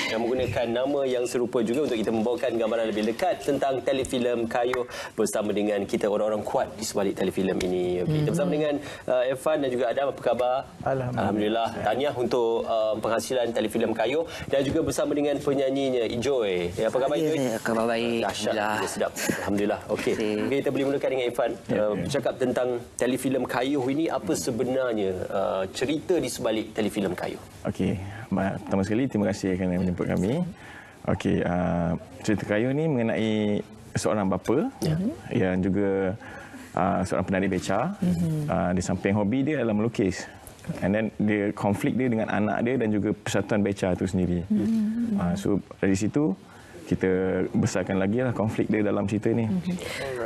yang menggunakan nama yang serupa juga untuk kita membawakan gambaran lebih dekat tentang telefilm Kayuh bersama dengan kita orang-orang kuat di sebalik telefilm ini. Okay. Kita bersama dengan Irfan dan juga Adam. Apa khabar? Alhamdulillah. Tahniah untuk penghasilan telefilm Kayuh dan juga bersama dengan penyanyinya Ijoy. Apa khabar Ijoy? Khabar baik. Alhamdulillah. Sedap. Alhamdulillah. Okey. Okay, kita boleh mulakan dengan Irfan. Bercakap tentang telefilm Kayuh ini, apa sebenarnya cerita di sebalik telefilm Kayuh? Okey. Pertama sekali terima kasih kerana menjemput kami. Okey, cerita Kayuh ni mengenai seorang bapa yang juga seorang penarik beca. Di samping hobi dia adalah melukis. And then dia konflik dia dengan anak dia dan juga persatuan beca itu sendiri. So dari situ kita besarkan lagi lah konflik dia dalam cerita ni.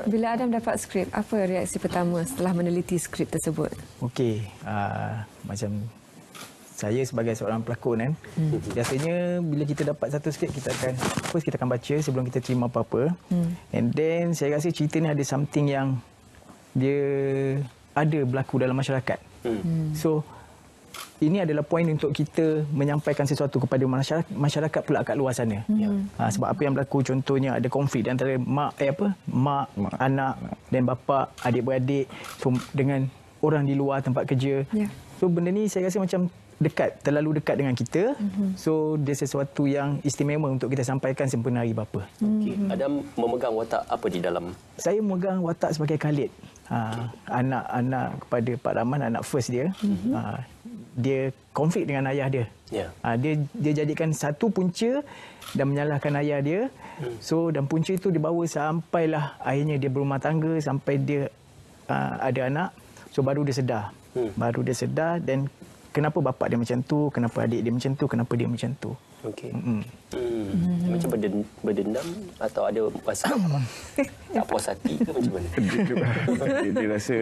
Bila Adam dapat skrip, apa reaksi pertama setelah meneliti skrip tersebut? Okey, macam saya sebagai seorang pelakon kan, biasanya bila kita dapat satu skrip kita akan baca sebelum kita terima apa-apa. And then saya rasa cerita ni ada something yang dia ada berlaku dalam masyarakat. So ini adalah poin untuk kita menyampaikan sesuatu kepada masyarakat pula kat luar sana. Sebab apa yang berlaku, contohnya ada konflik antara mak, anak dan bapa, adik-beradik, so, dengan orang di luar tempat kerja. So benda ni saya rasa macam terlalu dekat dengan kita. So dia sesuatu yang istimewa untuk kita sampaikan sempena Hari Bapa. Adam memegang watak apa di dalam? Saya memegang watak sebagai Khalid. Anak kepada Pak Rahman, anak first dia. Dia konflik dengan ayah dia. Dia jadikan satu punca dan menyalahkan ayah dia. So dan punca itu dibawa sampailah akhirnya dia berumah tangga, sampai dia ada anak. So baru dia sedar. Dan kenapa bapa dia macam tu, kenapa adik dia macam tu, kenapa dia macam tu. Okey. Macam berdendam atau ada rasa tak puas hati ke macam mana? Dia rasa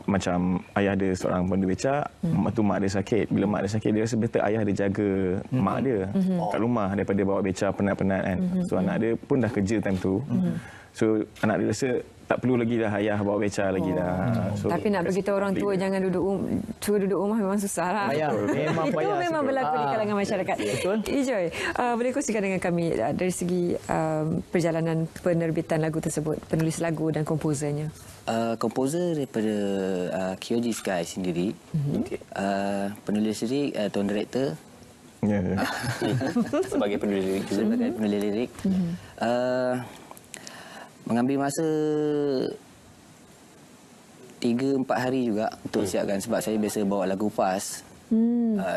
macam ayah dia seorang penari beca, mak dia sakit. Bila mak dia sakit, dia rasa better ayah dia jaga mak dia kat rumah daripada bawa beca penat-penat kan. So anak dia pun dah kerja time tu. So anak dia rasa tak perlu lagi dah ayah bawa beca lagi dah. So, tapi nak beritahu orang tua jangan duduk rumah memang susah lah. Memang payah. Itu memang berlaku di kalangan masyarakat. Betul. Ijoy, boleh kongsikan dengan kami dari segi perjalanan penerbitan lagu tersebut, penulis lagu dan komposernya? Komposer daripada KOG Sky sendiri. Penulis lirik, tone director. Sebagai penulis lirik. Sebagai penulis lirik. Mengambil masa 3-4 hari juga untuk siapkan, sebab saya biasa bawa lagu fast.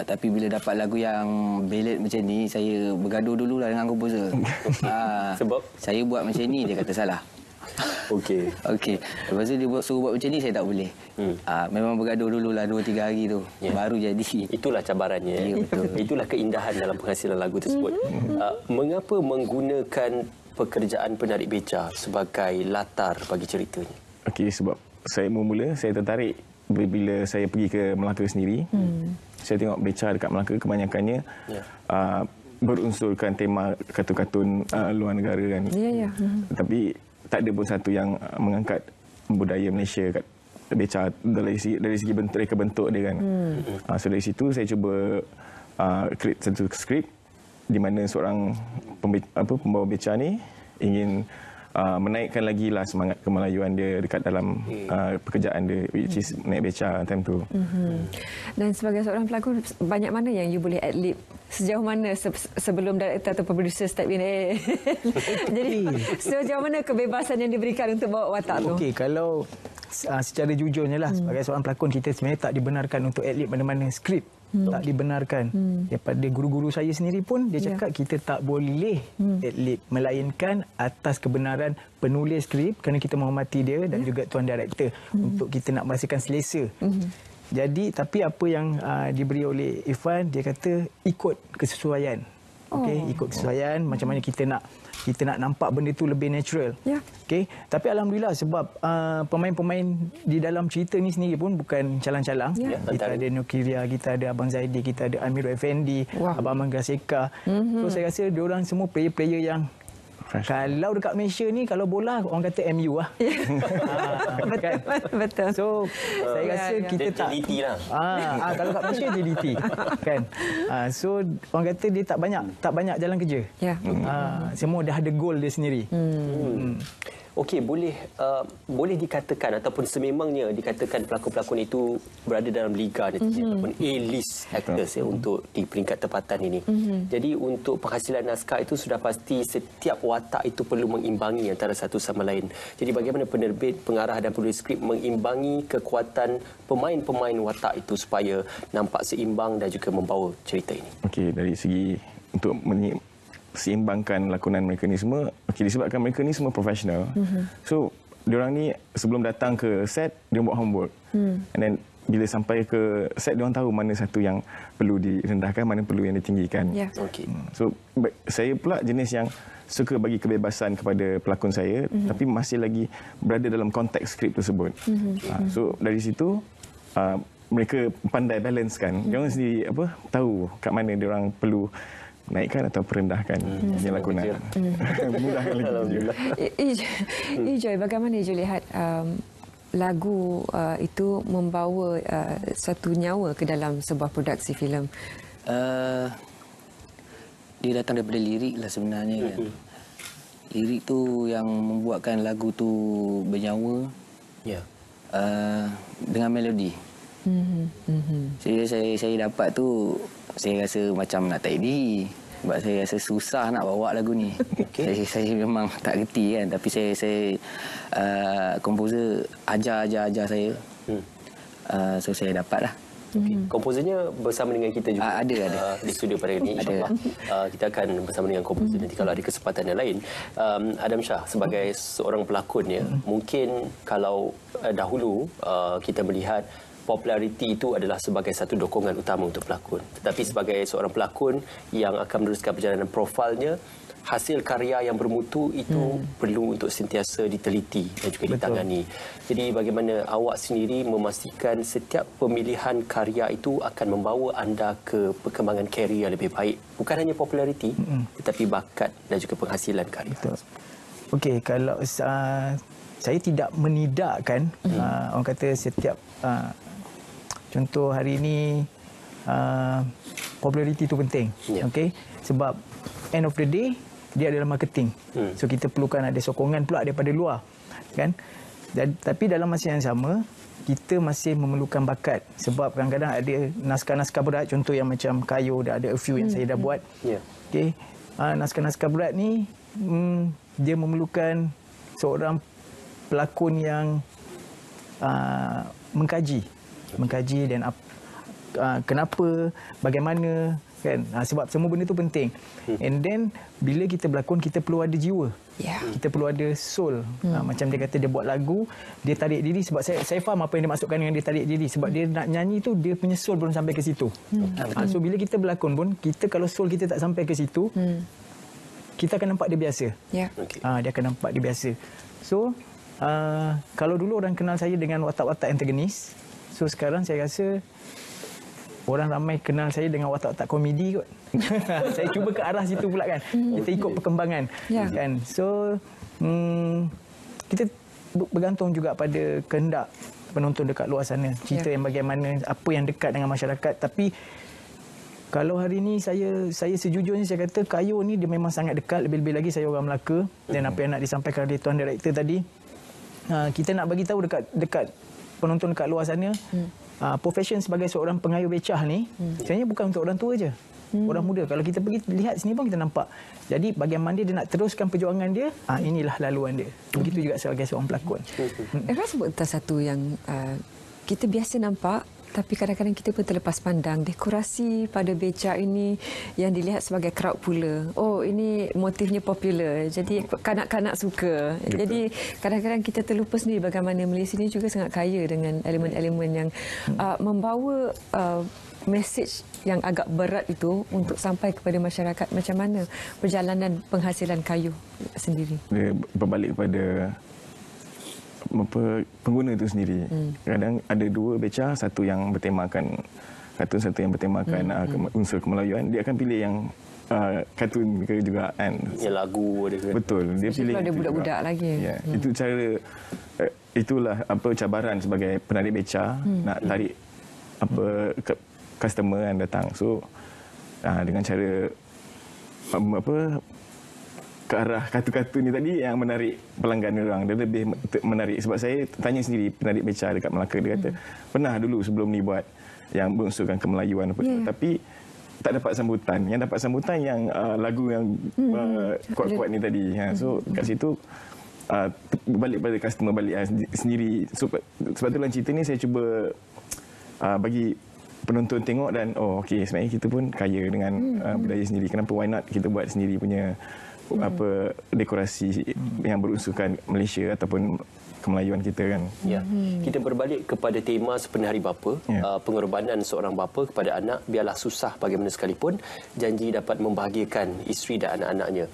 Tapi bila dapat lagu yang ballad macam ni, saya bergaduh dululah dengan komposer. Sebab? Saya buat macam ni, dia kata salah. Okey. Lepas tu dia suruh buat macam ni, saya tak boleh. Memang bergaduh dululah 2-3 hari tu. Baru jadi. Itulah cabarannya. Ya, betul. Itulah keindahan dalam penghasilan lagu tersebut. Mengapa menggunakan pekerjaan penarik beca sebagai latar bagi ceritanya? Okey, sebab saya mula saya tertarik bila saya pergi ke Melaka sendiri. Saya tengok beca dekat Melaka kebanyakannya berunsurkan tema kartun-kartun luar negara kan. Tapi tak ada pun satu yang mengangkat budaya Malaysia kat beca dari segi reka bentuk dia kan. So dari situ saya cuba create satu skrip di mana seorang pembawa beca ni ingin menaikkan lagi lah semangat kemelayuan dia dekat dalam pekerjaan dia, which is naik beca time tu. Dan sebagai seorang pelakon, banyak mana yang you boleh ad-lib? Sejauh mana sebelum director atau producer step in? Jadi sejauh mana kebebasan yang diberikan untuk bawa watak tu? Okey, kalau secara jujurnya lah, sebagai seorang pelakon, kita sebenarnya tak dibenarkan untuk ad-lib mana-mana skrip. Tak dibenarkan. Daripada guru-guru saya sendiri pun dia cakap kita tak boleh ad-lib, melainkan atas kebenaran penulis skrip, kerana kita menghormati dia dan juga tuan director untuk kita nak merasakan selesa. Jadi tapi apa yang diberi oleh Irfan, dia kata ikut kesesuaian. Okey, ikut kesesuaian, macam mana kita nak nampak benda itu lebih natural. Okey, tapi alhamdulillah sebab pemain-pemain di dalam cerita ni sendiri pun bukan calang-calang. Kita ada Nukiria, kita ada Abang Zaidi, kita ada Amirul Effendi, Abang Amang Graseka. So saya rasa diorang semua player-player yang Kalau dekat Malaysia ni, kalau bola orang kata MU lah. Betul, betul. So saya rasa kita tak JDT lah. Kalau kat Malaysia JDT kan. So orang kata dia tak banyak jalan kerja. Ya. Semua dah ada goal dia sendiri. Okey, boleh dikatakan ataupun sememangnya dikatakan pelakon-pelakon itu berada dalam liga ataupun A-list actors untuk di peringkat tempatan ini. Jadi untuk penghasilan naskah itu sudah pasti setiap watak itu perlu mengimbangi antara satu sama lain. Jadi bagaimana penerbit, pengarah dan penulis skrip mengimbangi kekuatan pemain-pemain watak itu supaya nampak seimbang dan juga membawa cerita ini. Okey, dari segi untuk seimbangkan lakonan mereka ni semua, disebabkan mereka ni semua profesional. So, diorang ni sebelum datang ke set, dia buat homework. And then bila sampai ke set, diorang tahu mana satu yang perlu direndahkan, mana perlu yang ditinggikan. Yeah. Okey. So, saya pula jenis yang suka bagi kebebasan kepada pelakon saya, tapi masih lagi berada dalam konteks skrip tersebut. So, dari situ, mereka pandai balance kan. Diorang sendiri tahu kat mana diorang perlu naikkan atau perendahkan lakonan. Mudahkan lagi. Joy, bagaimana Joy lihat lagu itu membawa satu nyawa ke dalam sebuah produksi filem? Dia datang daripada lirik lah sebenarnya kan. Lirik tu yang membuatkan lagu tu bernyawa. Ya. Dengan melodi. Saya dapat tu, saya rasa macam nak tarik diri. Sebab saya rasa susah nak bawa lagu ni. Saya memang tak reti kan. Tapi saya komposer ajar saya. So saya dapat lah. Komposernya bersama dengan kita juga. Ada. Di studio pada ini. InsyaAllah kita akan bersama dengan komposer nanti kalau ada kesempatan yang lain. Adam Shah, sebagai seorang pelakon, mungkin kalau dahulu kita melihat populariti itu adalah sebagai satu dokongan utama untuk pelakon. Tetapi sebagai seorang pelakon yang akan meneruskan perjalanan profilnya, hasil karya yang bermutu itu perlu untuk sentiasa diteliti dan juga ditangani. Jadi bagaimana awak sendiri memastikan setiap pemilihan karya itu akan membawa anda ke perkembangan karier lebih baik? Bukan hanya populariti, tetapi bakat dan juga penghasilan karya. Betul. Okey, kalau saya tidak menidakkan, orang kata setiap contoh hari ini populariti itu penting. Okey, sebab end of the day dia adalah marketing. So kita perlukan ada sokongan pula daripada luar, kan? Tapi dalam masa yang sama kita masih memerlukan bakat, sebab kadang-kadang ada naskah-naskah berat, contoh yang macam Kayu, ada a few yang saya dah buat. Okey, naskah-naskah berat ni dia memerlukan seorang pelakon yang mengkaji dan kenapa, bagaimana, kan? Sebab semua benda tu penting. And then bila kita berlakon, kita perlu ada jiwa. Kita perlu ada soul. Macam dia kata dia buat lagu, dia tarik diri. Sebab saya faham apa yang dia maksudkan dengan dia tarik diri. Sebab dia nak nyanyi tu, dia punya soul belum sampai ke situ. So bila kita berlakon pun, kita kalau soul kita tak sampai ke situ, kita akan nampak dia biasa. Dia akan nampak dia biasa. So kalau dulu orang kenal saya dengan watak-watak antagonis, so sekarang saya rasa orang ramai kenal saya dengan watak-watak komedi kot. Saya cuba ke arah situ pula kan. Kita ikut perkembangan. Kan? So, kita bergantung juga pada kehendak penonton dekat luar sana. Cerita yang bagaimana, apa yang dekat dengan masyarakat. Tapi, kalau hari ini saya sejujurnya saya kata Kayu ni dia memang sangat dekat. Lebih-lebih lagi saya orang Melaka. Dan apa yang nak disampaikan oleh Tuan Director tadi, kita nak bagi tahu dekat penonton dekat luar sana, profession sebagai seorang pengayuh becah ni sebenarnya bukan untuk orang tua je, orang muda. Kalau kita pergi lihat sini pun kita nampak. Jadi bagaimana dia nak teruskan perjuangan dia, inilah laluan dia. Begitu juga sebagai seorang pelakon. Saya sebut tentang satu yang kita biasa nampak, tapi kadang-kadang kita pun terlepas pandang. Dekorasi pada becak ini yang dilihat sebagai crowd pula. Oh, ini motifnya popular. Jadi kanak-kanak suka. Betul. Jadi kadang-kadang kita terlupa sendiri bagaimana Malaysia ini juga sangat kaya dengan elemen-elemen yang membawa mesej yang agak berat itu untuk sampai kepada masyarakat. Macam mana perjalanan penghasilan Kayu sendiri? Dia berbalik kepada pengguna itu sendiri. Kadang ada dua becah, satu yang bertemakan kartun, satu yang bertemakan unsur kemelayuan. Dia akan pilih yang kartun ke juga kan. Ya, lagu dia. Betul. Dia pilih. Kalau dia budak-budak lagi. Ya, itu cara itulah cabaran sebagai penarik beca nak tarik customer yang datang. So dengan cara ke arah kartun-kartun ni tadi yang menarik pelanggan orang. Dia lebih menarik. Sebab saya tanya sendiri penarik beca dekat Melaka. Dia kata, pernah dulu sebelum ni buat yang berunsurkan kemelayuan apa semua. Tapi tak dapat sambutan. Yang dapat sambutan yang lagu yang kuat-kuat ni tadi. So kat situ balik pada customer balik sendiri. So, sebab tu dalam cerita ni saya cuba bagi penonton tengok dan okey, sebenarnya kita pun kaya dengan budaya sendiri. Kenapa why not kita buat sendiri punya dekorasi yang berunsurkan Malaysia ataupun kemelayuan kita kan. Ya. Kita berbalik kepada tema sepenuh hari bapa, pengorbanan seorang bapa kepada anak, biarlah susah bagaimana sekalipun, janji dapat membahagiakan isteri dan anak-anaknya.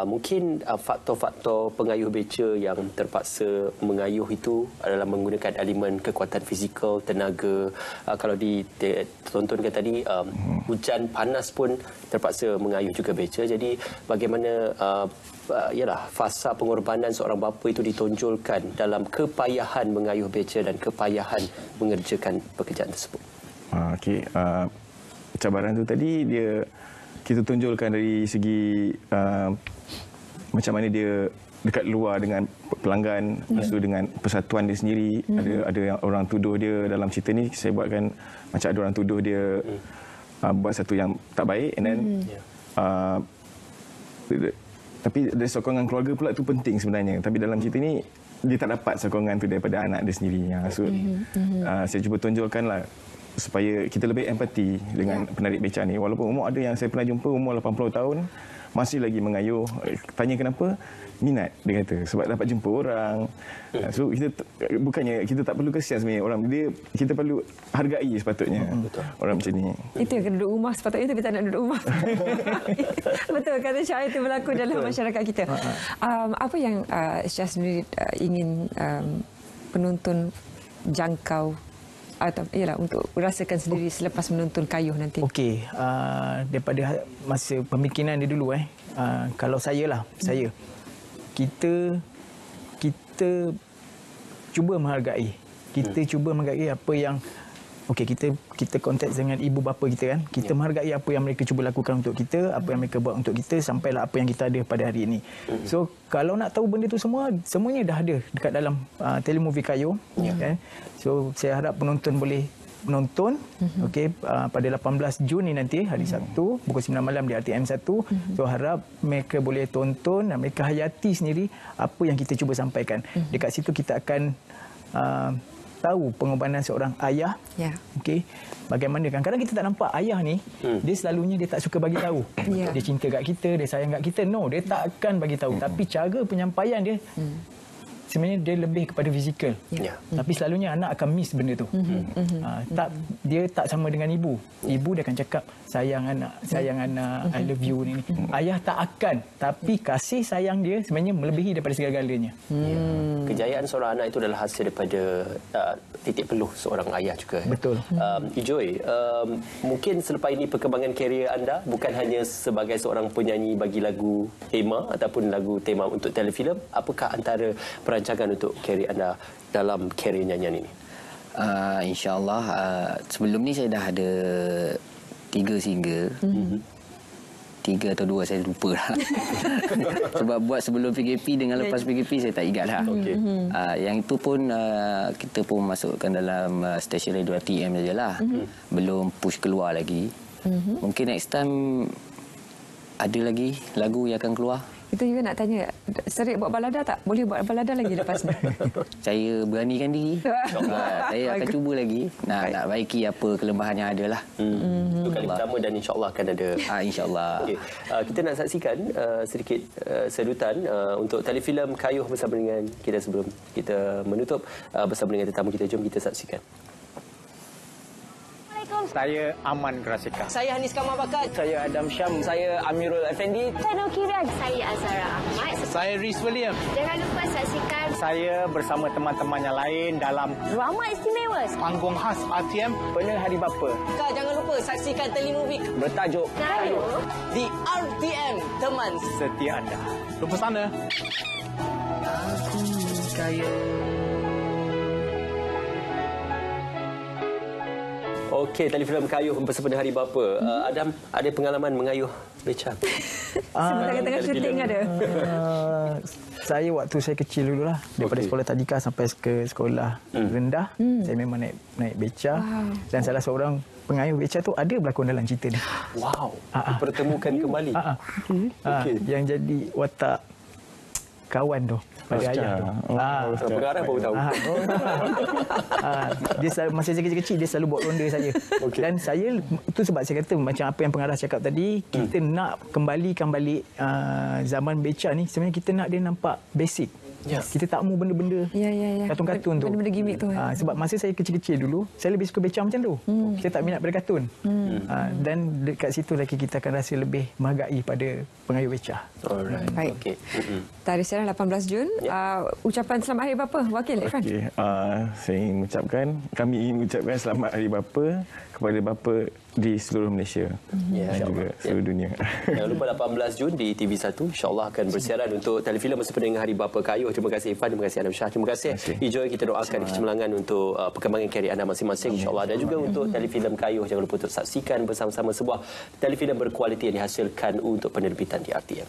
Mungkin faktor-faktor pengayuh beca yang terpaksa mengayuh itu adalah menggunakan elemen kekuatan fizikal, tenaga. Kalau ditontonkan tadi, hujan panas pun terpaksa mengayuh juga beca. Jadi bagaimana fasa pengorbanan seorang bapa itu ditonjolkan dalam kepayahan mengayuh beca dan kepayahan mengerjakan pekerjaan tersebut. Okey, cabaran tu tadi kita tunjulkan dari segi macam mana dia dekat luar dengan pelanggan, lepas tu dengan persatuan dia sendiri. Ada yang orang tuduh dia dalam cerita ni, saya buatkan macam ada orang tuduh dia buat satu yang tak baik, and then tapi dari sokongan keluarga pula tu penting sebenarnya. Tapi dalam cerita ni dia tak dapat sokongan tu daripada anak dia sendiri. So saya cuba tunjulkanlah supaya kita lebih empati dengan penarik beca ni. Walaupun umur ada yang saya pernah jumpa umur 80 tahun masih lagi mengayuh. Tanya kenapa? Minat, dia kata. Sebab dapat jumpa orang. So kita bukannya kita tak perlu kesian sebenarnya orang. Kita perlu hargai sepatutnya orang macam ni. Itu yang kena duduk rumah sepatutnya, tapi tak nak duduk rumah. Betul, kata Syah, itu berlaku dalam masyarakat kita. Apa yang Syah sendiri ingin penonton jangkau atau untuk rasakan sendiri selepas menonton Kayuh nanti? Okey, daripada masa pemikiran dia dulu kalau saya kita cuba menghargai. Kita cuba menghargai apa yang kita konteks dengan ibu bapa kita kan. Kita menghargai apa yang mereka cuba lakukan untuk kita, apa yang mereka buat untuk kita sampailah apa yang kita ada pada hari ini. So kalau nak tahu benda tu semuanya dah ada dekat dalam telemovie Kayuh kan. So saya harap penonton boleh menonton pada 18 Jun ni nanti, hari Sabtu pukul 9 malam di RTM 1. So harap mereka boleh tonton dan mereka hayati sendiri apa yang kita cuba sampaikan. Dekat situ kita akan tahu pengorbanan seorang ayah. Bagaimana kadang-kadang kita tak nampak ayah ni, dia selalunya dia tak suka bagi tahu. Dia cinta kat kita, dia sayang kat kita. No, dia tak akan bagi tahu. Tapi cara penyampaian dia sebenarnya dia lebih kepada fizikal. Tapi selalunya anak akan miss benda tu. Dia tak sama dengan ibu. Ibu dia akan cakap sayang anak, I love you ni. Ayah tak akan, tapi kasih sayang dia sebenarnya melebihi daripada segala-galanya. Kejayaan seorang anak itu adalah hasil daripada titik peluh seorang ayah juga. Betul. Ijoy, mungkin selepas ini perkembangan kerjaya anda bukan hanya sebagai seorang penyanyi bagi lagu tema ataupun lagu tema untuk telefilm, apakah antara perancangan untuk kerjaya anda dalam kerjaya nyanyian ini? InsyaAllah sebelum ni saya dah ada 3 single. 3 atau 2 saya lupa lah. Sebab buat sebelum PKP dengan lepas PKP saya tak ingat lah. Yang itu pun kita pun masukkan dalam stesen radio RTM sajalah. Belum push keluar lagi. Mungkin next time ada lagi lagu yang akan keluar. Itu juga nak tanya, Serik buat balada tak? Boleh buat balada lagi lepas ni? Saya beranikan diri. Saya akan cuba lagi. Nak baiki apa kelemahan yang ada lah. Itu kali pertama dan insyaAllah akan ada. InsyaAllah. Kita nak saksikan sedikit sedutan untuk telefilm Kayuh bersama dengan kita sebelum kita menutup bersama dengan tetamu kita. Jom kita saksikan. Assalamualaikum Saya Aman Grasika. Saya Hanis Kamal Bakat. Saya Adam Syam. Saya Amirul Effendi. Saya Nokiran. Saya Azhara Ahmad. Saya Riz William. Jangan lupa saksikan Saya bersama teman-teman yang lain dalam Drama Istimewa panggung khas RTM Penuh Hari Bapa. Jangan lupa saksikan telemovie Bertajuk Kayu. di RTM, teman Setia Anda. Lupa sana. Aku kaya. Okey, telefilm Kayuh bersama Hari Bapa. Adam, ada pengalaman mengayuh beca? Sebab tengah-tengah syuting ada. Saya waktu saya kecil dululah, daripada sekolah tadika sampai ke sekolah rendah, saya memang naik beca. Dan salah seorang pengayuh beca tu ada berlakon dalam cerita ni. Wow, dipertemukan kembali. Yang jadi watak kawan tu pada ayah tu. Pengarah baru tahu. Dia selalu, masa saya kecil-kecil dia selalu buat ronda saja. Dan saya itu sebab saya kata macam apa yang pengarah cakap tadi, kita nak kembalikan balik zaman beca ni, sebenarnya kita nak dia nampak basic. Kita tak mau benda-benda kartun-kartun tu. Benda-benda gimmick tu. Sebab masa saya kecil-kecil dulu, saya lebih suka beca macam tu. Kita tak minat pada kartun. Dan dekat situ lagi kita akan rasa lebih menghargai pada pengayuh beca. Alright. Baik. Okey. Tarikh sekarang 18 Jun. Ucapan selamat Hari Bapa, Wakil Irfan. Okey, kami ingin mengucapkan selamat Hari Bapa kepada bapa di seluruh Malaysia dan juga seluruh dunia. Jangan lupa 18 Jun di TV1, insya-Allah akan bersiaran untuk telefilm bersama dengan Hari Bapa Kayuh. Terima kasih Irfan, terima kasih Adam Shah, terima kasih Ijoy. Kita doakan kecemerlangan untuk perkembangan karier anda masing-masing, insya-Allah, dan juga untuk telefilm Kayuh. Jangan lupa untuk saksikan bersama-sama sebuah telefilm berkualiti yang dihasilkan untuk penerbitan di RTM.